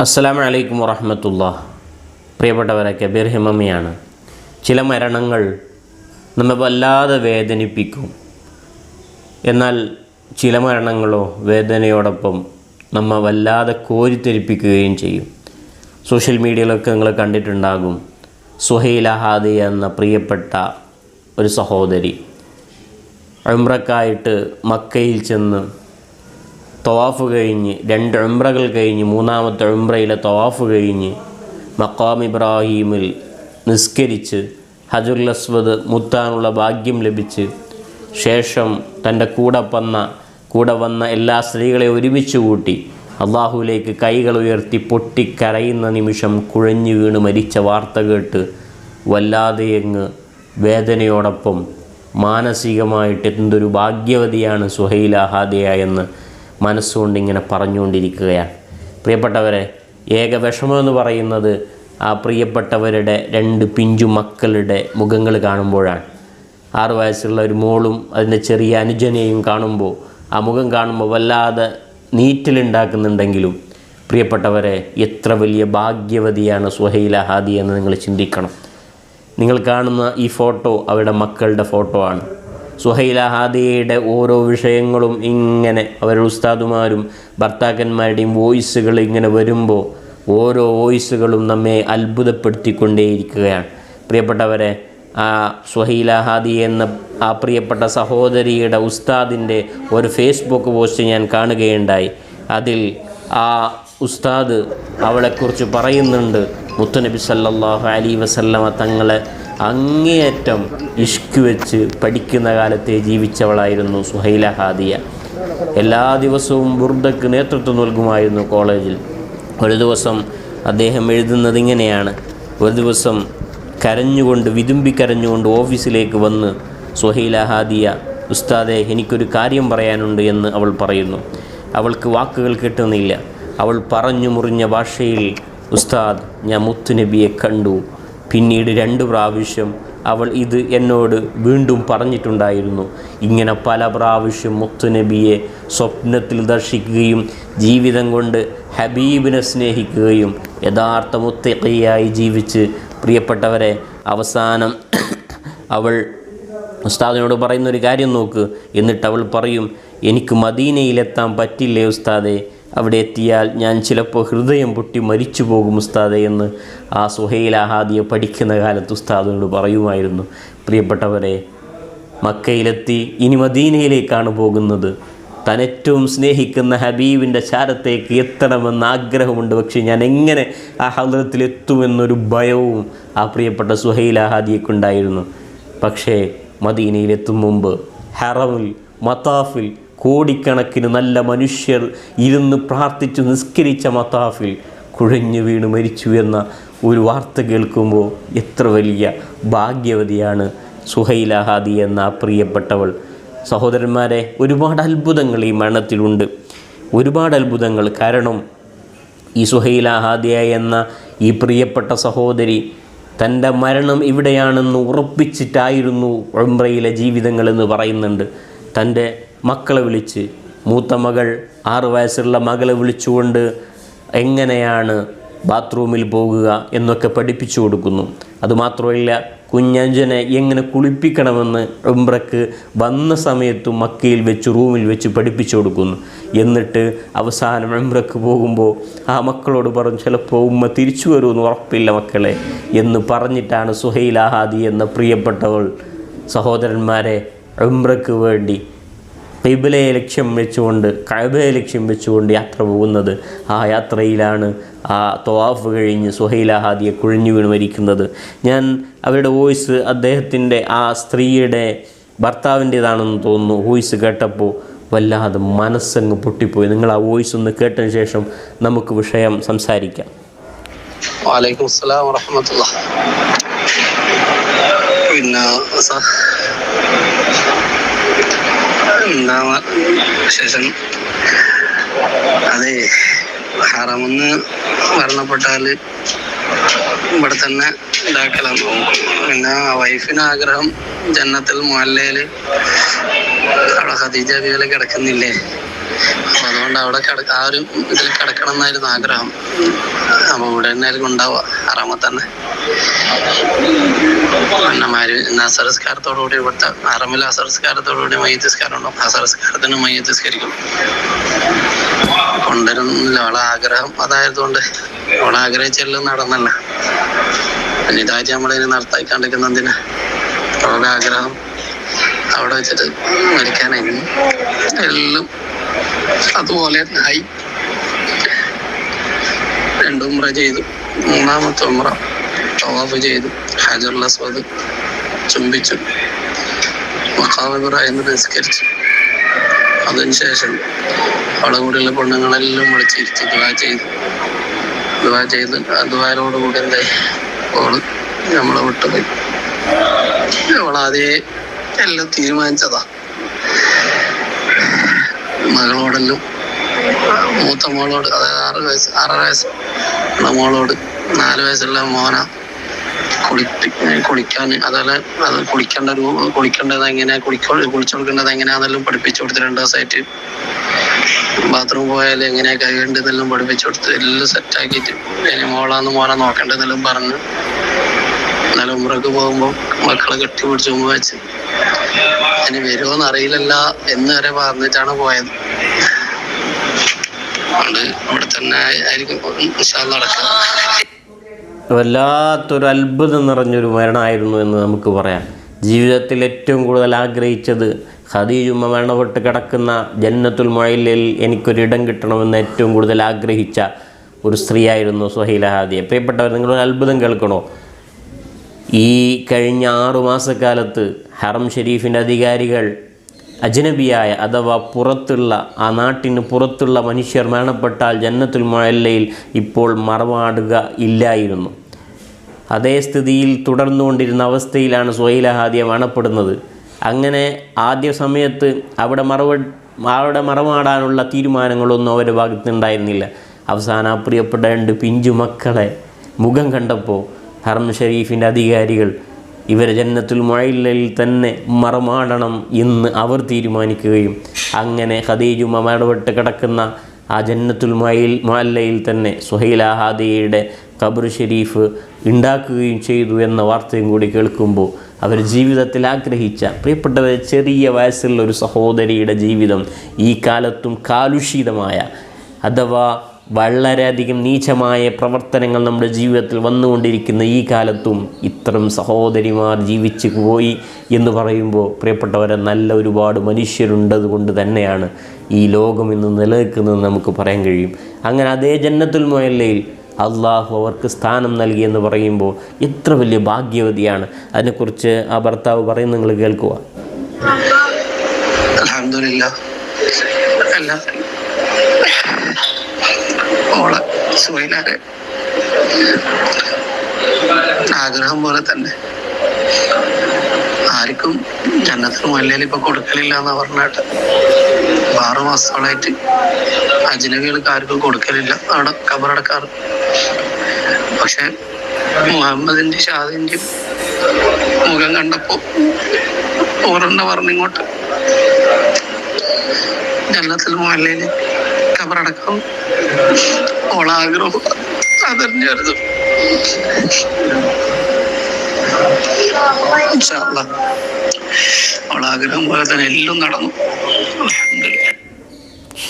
അസ്സലാമു അലൈക്കും വറഹ്മത്തുള്ളാഹി. പ്രിയപ്പെട്ടവരെ, കബീർ ഹിമമിയാണ്. ചില മരണങ്ങൾ നമ്മെ വല്ലാതെ വേദനിപ്പിക്കും. എന്നാൽ ചില മരണങ്ങളോ വേദനയോടൊപ്പം നമ്മെ വല്ലാതെ കോരിത്തെരിപ്പിക്കുകയും ചെയ്യും. സോഷ്യൽ മീഡിയയിലൊക്കെ നിങ്ങൾ കണ്ടിട്ടുണ്ടാകും. സുഹൈല ഹാദി എന്ന പ്രിയപ്പെട്ട ഒരു സഹോദരി ഉംറക്കായിട്ട് മക്കയിൽ ചെന്ന് തവാഫ് കഴിഞ്ഞ് 2 ഉംറകൾ കഴിഞ്ഞ് 3ാമത്തെ ഉംറയിലെ തവാഫ് കഴിഞ്ഞ് മഖാം ഇബ്രാഹീമിൽ നിസ്കരിച്ച് ഹജറുൽ അസ്വദ് മുത്താനുള്ള ഭാഗ്യം ലഭിച്ച് ശേഷം തൻ്റെ കൂടെ വന്ന എല്ലാ സ്ത്രീകളെയും ഒരുമിച്ച് കൂട്ടി അള്ളാഹുവിലേക്ക് കൈകൾ ഉയർത്തി പൊട്ടിക്കരയുന്ന നിമിഷം കുഴഞ്ഞു വീണ് മരിച്ച വാർത്ത കേട്ട് വല്ലാതെ അങ്ങ് വേദനയോടൊപ്പം മാനസികമായിട്ട് എന്തൊരു ഭാഗ്യവതിയാണ് സുഹൈല ഹാദിയ എന്ന് മനസ്സുകൊണ്ട് ഇങ്ങനെ പറഞ്ഞുകൊണ്ടിരിക്കുകയാണ്. പ്രിയപ്പെട്ടവരെ, ഏക വിഷമമെന്ന് പറയുന്നത് ആ പ്രിയപ്പെട്ടവരുടെ 2 പിഞ്ചു മക്കളുടെ മുഖങ്ങൾ കാണുമ്പോഴാണ്. 6 വയസ്സുള്ള ഒരു മോളും അതിൻ്റെ ചെറിയ അനുജനെയും കാണുമ്പോൾ ആ മുഖം കാണുമ്പോൾ വല്ലാതെ നീറ്റലുണ്ടാക്കുന്നുണ്ടെങ്കിലും പ്രിയപ്പെട്ടവരെ, എത്ര വലിയ ഭാഗ്യവതിയാണ് സുഹൈല ഹാദി എന്ന് നിങ്ങൾ ചിന്തിക്കണം. നിങ്ങൾ കാണുന്ന ഈ ഫോട്ടോ അവരുടെ മക്കളുടെ ഫോട്ടോ ആണ്. സുഹൈല ഹാദിയയുടെ ഓരോ വിഷയങ്ങളും ഇങ്ങനെ അവരുടെ ഉസ്താദുമാരും ഭർത്താക്കന്മാരുടെയും വോയിസുകൾ ഇങ്ങനെ വരുമ്പോൾ ഓരോ വോയിസുകളും നമ്മെ അത്ഭുതപ്പെടുത്തിക്കൊണ്ടേയിരിക്കുകയാണ്. പ്രിയപ്പെട്ടവരെ, ആ സുഹൈല ഹാദി എന്ന ആ പ്രിയപ്പെട്ട സഹോദരിയുടെ ഉസ്താദിൻ്റെ ഒരു ഫേസ്ബുക്ക് പോസ്റ്റ് ഞാൻ കാണുകയുണ്ടായി. അതിൽ ആ ഉസ്താദ് അവളെക്കുറിച്ച് പറയുന്നുണ്ട്, മുത്തുനബി സല്ലല്ലാഹു അലൈഹി വസല്ലമ തങ്ങളെ അങ്ങേയറ്റം ഇഷ്ക് വെച്ച് പഠിക്കുന്ന കാലത്തെ ജീവിച്ചവളായിരുന്നു സുഹൈല ഹാദിയ. എല്ലാ ദിവസവും ബുർദക്ക് നേതൃത്വം നൽകുമായിരുന്നു കോളേജിൽ. ഒരു ദിവസം അദ്ദേഹം എഴുതുന്നത് ഇങ്ങനെയാണ്: ഒരു ദിവസം വിതുമ്പി കരഞ്ഞുകൊണ്ട് ഓഫീസിലേക്ക് വന്ന് സുഹൈല ഹാദിയ, ഉസ്താദെ, എനിക്കൊരു കാര്യം പറയാനുണ്ട് എന്ന് അവൾ പറയുന്നു. അവൾക്ക് വാക്കുകൾ കിട്ടുന്നില്ല. അവൾ പറഞ്ഞു മുറിഞ്ഞ ഭാഷയിൽ, ഉസ്താദ്, ഞാൻ മുത്തുനബിയെ കണ്ടു. പിന്നീട് 2 പ്രാവശ്യം അവൾ ഇത് എന്നോട് വീണ്ടും പറഞ്ഞിട്ടുണ്ടായിരുന്നു. ഇങ്ങനെ പല പ്രാവശ്യം മുത്തുനബിയെ സ്വപ്നത്തിൽ ദർശിക്കുകയും ജീവിതം കൊണ്ട് ഹബീബിനെ സ്നേഹിക്കുകയും യഥാർത്ഥ മുത്തഖിയായി ജീവിച്ച്, പ്രിയപ്പെട്ടവരെ, അവസാനം അവൾ ഉസ്താദിനോട് പറയുന്നൊരു കാര്യം നോക്ക്. എന്നിട്ട് അവൾ പറയും, എനിക്ക് മദീനയിലെത്താൻ പറ്റില്ലേ ഉസ്താദെ, അവിടെ എത്തിയാൽ ഞാൻ ചിലപ്പോൾ ഹൃദയം പൊട്ടി മരിച്ചു പോകും ഉസ്താദെ എന്ന് ആ സുഹൈല ഹാദിയ പഠിക്കുന്ന കാലത്ത് ഉസ്താദിനോട് പറയുമായിരുന്നു. പ്രിയപ്പെട്ടവരെ, മക്കയിലെത്തി ഇനി മദീനയിലേക്കാണ് പോകുന്നത്. താൻ ഏറ്റവും സ്നേഹിക്കുന്ന ഹബീബിൻ്റെ ചാരത്തേക്ക് എത്തണമെന്ന് ആഗ്രഹമുണ്ട്. പക്ഷേ ഞാൻ എങ്ങനെ ആ ഹദ്റത്തിലെത്തുമെന്നൊരു ഭയവും ആ പ്രിയപ്പെട്ട സുഹൈല ഹാദിയക്കുണ്ടായിരുന്നു. പക്ഷേ മദീനയിലെത്തും മുമ്പ് ഹറമിൽ മതാഫിൽ കോടിക്കണക്കിന് നല്ല മനുഷ്യർ ഇരുന്ന് പ്രാർത്ഥിച്ച് നിസ്കരിച്ച മതാഫിൽ കുഴഞ്ഞു വീണ് മരിച്ചു എന്ന ഒരു വാർത്ത കേൾക്കുമ്പോൾ എത്ര വലിയ ഭാഗ്യവതിയാണ് സുഹൈല ഹാദി എന്ന ആ പ്രിയപ്പെട്ടവൾ. സഹോദരന്മാരെ, ഒരുപാട് അത്ഭുതങ്ങൾ ഈ മരണത്തിലുണ്ട്, ഒരുപാട് അത്ഭുതങ്ങൾ. കാരണം ഈ സുഹൈല ഹാദിയ എന്ന ഈ പ്രിയപ്പെട്ട സഹോദരി തൻ്റെ മരണം ഇവിടെയാണെന്ന് ഉറപ്പിച്ചിട്ടായിരുന്നു ഉംറയിലെ ജീവിതങ്ങളെന്ന് പറയുന്നുണ്ട്. തൻ്റെ മക്കളെ വിളിച്ച്, മൂത്ത മകൾ 6 വയസ്സുള്ള മകളെ വിളിച്ചുകൊണ്ട് എങ്ങനെയാണ് ബാത്റൂമിൽ പോകുക എന്നൊക്കെ പഠിപ്പിച്ചു കൊടുക്കുന്നു. അതുമാത്രമല്ല, കുഞ്ഞഞ്ജനെ എങ്ങനെ കുളിപ്പിക്കണമെന്ന് ഉംറക്ക് വന്ന സമയത്തും മക്കയിൽ വെച്ച് റൂമിൽ വെച്ച് പഠിപ്പിച്ചു കൊടുക്കുന്നു. എന്നിട്ട് അവസാനം ഉംറക്ക് പോകുമ്പോൾ ആ മക്കളോട് പറഞ്ഞു, ചിലപ്പോൾ ഉമ്മ തിരിച്ചു വരുമെന്ന് ഉറപ്പില്ല മക്കളെ എന്ന് പറഞ്ഞിട്ടാണ് സുഹൈല ഹാദി എന്ന പ്രിയപ്പെട്ടവൾ, സഹോദരന്മാരെ, ഉംറക്ക് വേണ്ടി ഖിബ്ലയെ ലക്ഷ്യം വെച്ചുകൊണ്ട്, കഅബയെ ലക്ഷ്യം വെച്ചുകൊണ്ട് യാത്ര പോകുന്നത്. ആ യാത്രയിലാണ് ആ തവാഫ് കഴിഞ്ഞ് സുഹൈല ഹാദിയെ കുഴഞ്ഞു വീണ് മരിക്കുന്നത്. ഞാൻ അവരുടെ വോയിസ്, അദ്ദേഹത്തിൻ്റെ ആ സ്ത്രീയുടെ ഭർത്താവിൻ്റേതാണെന്ന് തോന്നുന്നു, വോയിസ് കേട്ടപ്പോൾ വല്ലാതെ മനസ്സങ്ങ് പൊട്ടിപ്പോയി. നിങ്ങൾ ആ വോയിസ് ഒന്ന് കേട്ടതിന് ശേഷം നമുക്ക് വിഷയം സംസാരിക്കാം. വലൈക്കും അസ്സലാം വറഹ്മത്തുള്ളാഹി. ശേഷം അതെ, ഹറമെന്ന് മരണപ്പെട്ടാല് ഇവിടെ തന്നെ ഇതാക്കലാണ്. പിന്നെ വൈഫിന് ആഗ്രഹം ജന്നത്തുൽ മുഅല്ലയിൽ അവിടെ ഖദീജ ബീവിയിൽ കിടക്കുന്നില്ലേ, അപ്പൊ അതുകൊണ്ട് അവിടെ ആ ഒരു ഇതിൽ കിടക്കണം എന്നായിരുന്നു ആഗ്രഹം. അപ്പൊ ഇവിടെ തന്നെ ആയിരിക്കും ഉണ്ടാവുക, ഹറാമത്ത് തന്നെ. പിന്നെ അസറസ്കാരത്തോടുകൂടി ഇവിടുത്തെ ഹറമിലെ അസറസ്കാരത്തോടുകൂടി മയ്യത്തസ്കാരം ഉണ്ടാവും. അസറസ്കാരത്തിന് മയ്യത്തസ്കരിക്കും. കൊണ്ടുവരുന്നില്ല, അവളെ ആഗ്രഹം അതായതുകൊണ്ട് അവളെ ആഗ്രഹിച്ചെല്ലാം നടന്നല്ല. പിന്നെ ഇതായിട്ട് നമ്മളിനി നടത്തായിക്കാണ്ടിരിക്കുന്നതിന് അവളുടെ ആഗ്രഹം അവിടെ വെച്ചിട്ട് മരിക്കാനായി. എല്ലാം അതുപോലെ ആയി. 2 ഉംറ ചെയ്തു. 3ാമത്തെ ഉംറ തവാഫ് ചെയ്തു. ഹജറുൽ അസ്വദ് ചുംബിച്ചു. മഖാം ഇബ്രാഹിം നിസ്കരിച്ചു. അതിനുശേഷം അവളെ കൂടെയുള്ള പെണ്ണുങ്ങളെല്ലാം വിളിച്ചിരുത്തി ദുആ ചെയ്ത് ദുആയോടുകൂടി എന്തായി, ഓള് നമ്മളെ വിട്ടുപോയി. അവളാദ്യേ എല്ലാം തീരുമാനിച്ചതാ. മകളോടെല്ലാം, മൂത്ത മോളോട്, അതായത് 6 വയസ്സ് മോളോട് 4 വയസ്സുള്ള മോന കുളിക്കാൻ, അതല്ല അത് കുളിക്കേണ്ടത് എങ്ങനെയാ, കുളിച്ചു കൊടുക്കേണ്ടത് എങ്ങനെയാണെന്നെല്ലാം പഠിപ്പിച്ചു കൊടുത്ത് 2 ദിവസമായിട്ട്. ബാത്റൂം പോയാൽ എങ്ങനെയാ കഴുകേണ്ടതെല്ലാം പഠിപ്പിച്ചു കൊടുത്ത് എല്ലാം സെറ്റാക്കിയിട്ട് ഇനി മോളെ നോക്കേണ്ടതെല്ലാം പറഞ്ഞ് എന്നാലും ഉംറക്ക് പോകുമ്പോൾ മക്കളെ കെട്ടിപ്പിടിച്ച് മുമ്പ് വെച്ച് ഇനി വരുമോന്ന് അറിയില്ലല്ല എന്ന് വരെ പറഞ്ഞിട്ടാണ് പോയത്. അതുകൊണ്ട് ഇവിടെ തന്നെ ആയിരിക്കും നടക്കുക. വല്ലാത്തൊരു അത്ഭുതം നിറഞ്ഞൊരു മരണമായിരുന്നു എന്ന് നമുക്ക് പറയാം. ജീവിതത്തിൽ ഏറ്റവും കൂടുതൽ ആഗ്രഹിച്ചത് ഖദീജുമ്മ മരണപ്പെട്ട് കിടക്കുന്ന ജന്നത്തുൽ മുഅല്ലയിൽ എനിക്കൊരിടം കിട്ടണമെന്ന് ഏറ്റവും കൂടുതൽ ആഗ്രഹിച്ച ഒരു സ്ത്രീയായിരുന്നു സുഹൈല ഹാദിയ. പ്രിയപ്പെട്ടവർ, നിങ്ങളൊരു അത്ഭുതം കേൾക്കണോ? ഈ കഴിഞ്ഞ 6 മാസക്കാലത്ത് ഹറം ഷരീഫിൻ്റെ അധികാരികൾ അജ്നബിയായ അഥവാ പുറത്തുള്ള, ആ നാട്ടിന് പുറത്തുള്ള മനുഷ്യർ മരണപ്പെട്ടാൽ ജന്നത്തുൽ മുഅല്ലയിൽ ഇപ്പോൾ മറമാടുക ഇല്ലായിരുന്നു. അതേ സ്ഥിതിയിൽ തുടർന്നുകൊണ്ടിരുന്ന അവസ്ഥയിലാണ് സുഹൈല ഹാദിയ മരണപ്പെടുന്നത്. അങ്ങനെ ആദ്യ സമയത്ത് അവിടെ മറമാടാനുള്ള തീരുമാനങ്ങളൊന്നും അവരുടെ ഭാഗത്തുനിന്നുണ്ടായിരുന്നില്ല. അവസാനം പ്രിയപ്പെട്ട 2 പിഞ്ചു മക്കളെ മുഖം കണ്ടപ്പോൾ ഹറം ഷരീഫിൻ്റെ അധികാരികൾ ഇവരെ ജന്നത്തുൽ മുഅല്ലയിൽ തന്നെ മറമാടണം എന്ന് അവർ തീരുമാനിക്കുകയും അങ്ങനെ ഖദീജുമ്മ മരണപ്പെട്ട് കിടക്കുന്ന ആ ജന്നത്തുൽ മുഅല്ലയിൽ തന്നെ സുഹൈല ഹാദിയയുടെ ഖബർ ഷരീഫ് ഉണ്ടാക്കുകയും ചെയ്തു എന്ന വാർത്തയും കൂടി കേൾക്കുമ്പോൾ അവർ ജീവിതത്തിൽ ആഗ്രഹിച്ച, പ്രിയപ്പെട്ടവരെ, ചെറിയ വയസ്സുള്ള ഒരു സഹോദരിയുടെ ജീവിതം ഈ കാലത്തും കാലുഷിതമായ അഥവാ വളരെയധികം നീചമായ പ്രവർത്തനങ്ങൾ നമ്മുടെ ജീവിതത്തിൽ വന്നുകൊണ്ടിരിക്കുന്ന ഈ കാലത്തും ഇത്തരം സഹോദരിമാർ ജീവിച്ചു പോയി എന്ന് പറയുമ്പോൾ പ്രിയപ്പെട്ടവരെ, നല്ല ഒരുപാട് മനുഷ്യരുണ്ടത് കൊണ്ട് തന്നെയാണ് ഈ ലോകം ഇന്ന് നിലനിൽക്കുന്നതെന്ന് നമുക്ക് പറയാൻ കഴിയും. അങ്ങനെ അതേ ജന്നത്തുൽ മുഅല്ലയിൽ അള്ളാഹു അവർക്ക് സ്ഥാനം നൽകിയെന്ന് പറയുമ്പോൾ എത്ര വലിയ ഭാഗ്യവതിയാണ്. അതിനെക്കുറിച്ച് ആ ഭർത്താവ് പറയുന്നത് നിങ്ങൾ കേൾക്കുക. അൽഹംദുലില്ലാഹ്, സുഹൈലയുടെ ആഗ്രഹം പോലെ തന്നെ ആർക്കും ജന്നത്തുൽ മുഅല്ലയിൽ ഇപ്പൊ കൊടുക്കലില്ല എന്നാ പറഞ്ഞിട്ട് 6 മാസത്തോളായിട്ട് അജ്നബികൾക്ക് ആർക്കും കൊടുക്കലില്ല അവിടെ ഖബറടക്കാറ്. പക്ഷെ മുഹമ്മദിന്റെ ഷാദിന്റെ മുഖം കണ്ടപ്പോ ഓരെണ്ണ പറഞ്ഞിങ്ങോട്ട് ജന്നത്തുൽ മുഅല്ലയിൽ ഖബറടക്കം ഓളാഗ്രഹം അതറിഞ്ഞായിരുന്നു. ഓളാഗ്രഹം പോലെ തന്നെ എല്ലാം നടന്നു.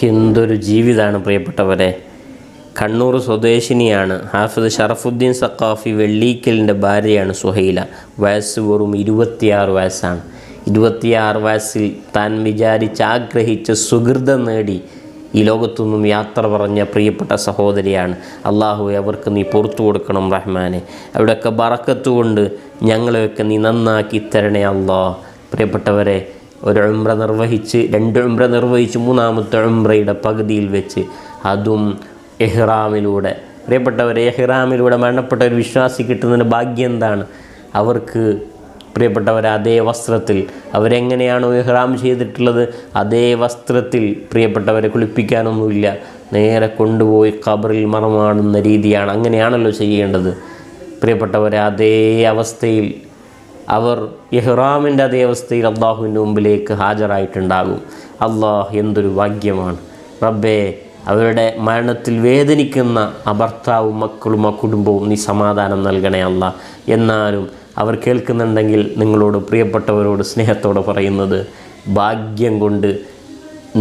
എന്തൊരു ജീവിതമാണ് പ്രിയപ്പെട്ടവരെ. കണ്ണൂർ സ്വദേശിനിയാണ്. ഹാഫിദ് ഷറഫുദ്ദീൻ സഖാഫി വെള്ളീക്കലിൻ്റെ ഭാര്യയാണ് സുഹൈല. വയസ്സ് വെറും 26 വയസ്സാണ്. 26 വയസ്സിൽ താൻ ആഗ്രഹിച്ച സുഹൃതം നേടി ഈ ലോകത്തുനിന്നും യാത്ര പറഞ്ഞ പ്രിയപ്പെട്ട സഹോദരിയാണ്. അള്ളാഹുവെ, അവർക്ക് നീ പുറത്തു കൊടുക്കണം റഹ്മാനെ. അവിടെയൊക്കെ ബറക്കത്ത് കൊണ്ട് ഞങ്ങളെയൊക്കെ നീ നന്നാക്കി തരണേ അല്ലാഹ്. പ്രിയപ്പെട്ടവരെ, ഒരു ഉംറ നിർവഹിച്ച് 2 ഉംറ നിർവഹിച്ച് 3ാമത്തെ ഉംറയുടെ പകുതിയിൽ വെച്ച്, അതും ഇഹ്റാമിലൂടെ. പ്രിയപ്പെട്ടവരെ, ഇഹ്റാമിലൂടെ മരണപ്പെട്ട ഒരു വിശ്വാസി കിട്ടുന്നതിന് ഭാഗ്യം എന്താണ്? അവർക്ക് പ്രിയപ്പെട്ടവരെ അതേ വസ്ത്രത്തിൽ അവരെങ്ങനെയാണോ ഇഹ്റാം ചെയ്തിട്ടുള്ളത് അതേ വസ്ത്രത്തിൽ പ്രിയപ്പെട്ടവരെ കുളിപ്പിക്കാനൊന്നുമില്ല, നേരെ കൊണ്ടുപോയി ഖബറിൽ മറമാടുന്ന രീതിയാണ്. അങ്ങനെയാണല്ലോ ചെയ്യേണ്ടത്. പ്രിയപ്പെട്ടവരെ, അതേ അവസ്ഥയിൽ അവർ ഇഹ്റാമിൻ്റെ അതേ അവസ്ഥയിൽ അള്ളാഹുവിൻ്റെ മുമ്പിലേക്ക് ഹാജരായിട്ടുണ്ടാകും. അള്ളാഹ്, എന്തൊരു ഭാഗ്യമാണ്. റബ്ബേ അവരുടെ മരണത്തിൽ വേദനിക്കുന്ന ആ ഭർത്താവും മക്കളും ആ കുടുംബവും നീ സമാധാനം നൽകണേ അല്ലാ. എന്നാലും അവർ കേൾക്കുന്നുണ്ടെങ്കിൽ നിങ്ങളോട്, പ്രിയപ്പെട്ടവരോട് സ്നേഹത്തോടെ പറയുന്നത്, ഭാഗ്യം കൊണ്ട്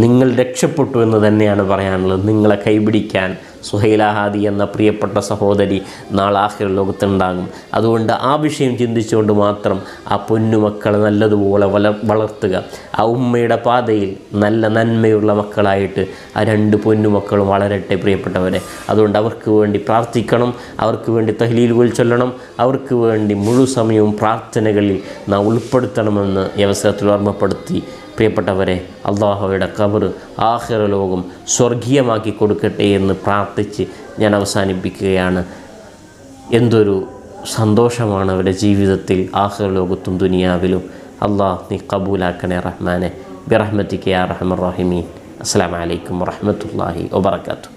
നിങ്ങൾ രക്ഷപ്പെട്ടു എന്ന് തന്നെയാണ് പറയാനുള്ളത്. നിങ്ങളെ കൈപിടിക്കാൻ സുഹൈല ഹാദി എന്ന പ്രിയപ്പെട്ട സഹോദരി നാളെ ആഖിറ ലോകത്തുണ്ടാകും. അതുകൊണ്ട് ആ വിഷയം ചിന്തിച്ചുകൊണ്ട് മാത്രം ആ പൊന്നുമക്കളെ നല്ലതുപോലെ വളർത്തുക. ആ ഉമ്മയുടെ പാതയിൽ നല്ല നന്മയുള്ള മക്കളായിട്ട് ആ 2 പൊന്നുമക്കളും വളരട്ടെ പ്രിയപ്പെട്ടവരെ. അതുകൊണ്ട് അവർക്ക് വേണ്ടി പ്രാർത്ഥിക്കണം, അവർക്ക് വേണ്ടി തഹ്ലീലുകൾ ചൊല്ലണം, അവർക്ക് വേണ്ടി മുഴുവൻ സമയവും പ്രാർത്ഥനകളിൽ നാം ഉൾപ്പെടുത്തണമെന്ന് ഈ അവസരത്തിൽ ഓർമ്മപ്പെടുത്തി, പ്രിയപ്പെട്ടവരെ, അള്ളാഹുവയുടെ ഖബർ ആഖിറ ലോകം സ്വർഗീയമാക്കി കൊടുക്കട്ടെ എന്ന് പ്രാർത്ഥിച്ച് ഞാൻ അവസാനിപ്പിക്കുകയാണ്. എന്തൊരു സന്തോഷമാണ് അവരുടെ ജീവിതത്തിൽ ആഖിറ ലോകത്തും ദുനിയാവിലും. അള്ളാഹ് നീ കബൂലാക്കണേ റഹ്മാനെ. ബിറഹ്മതിക യാ അർഹമർ റഹീമീൻ. അസ്സലാമു അലൈക്കും വറഹ്മത്തുള്ളാഹി വബറകാതുഹു.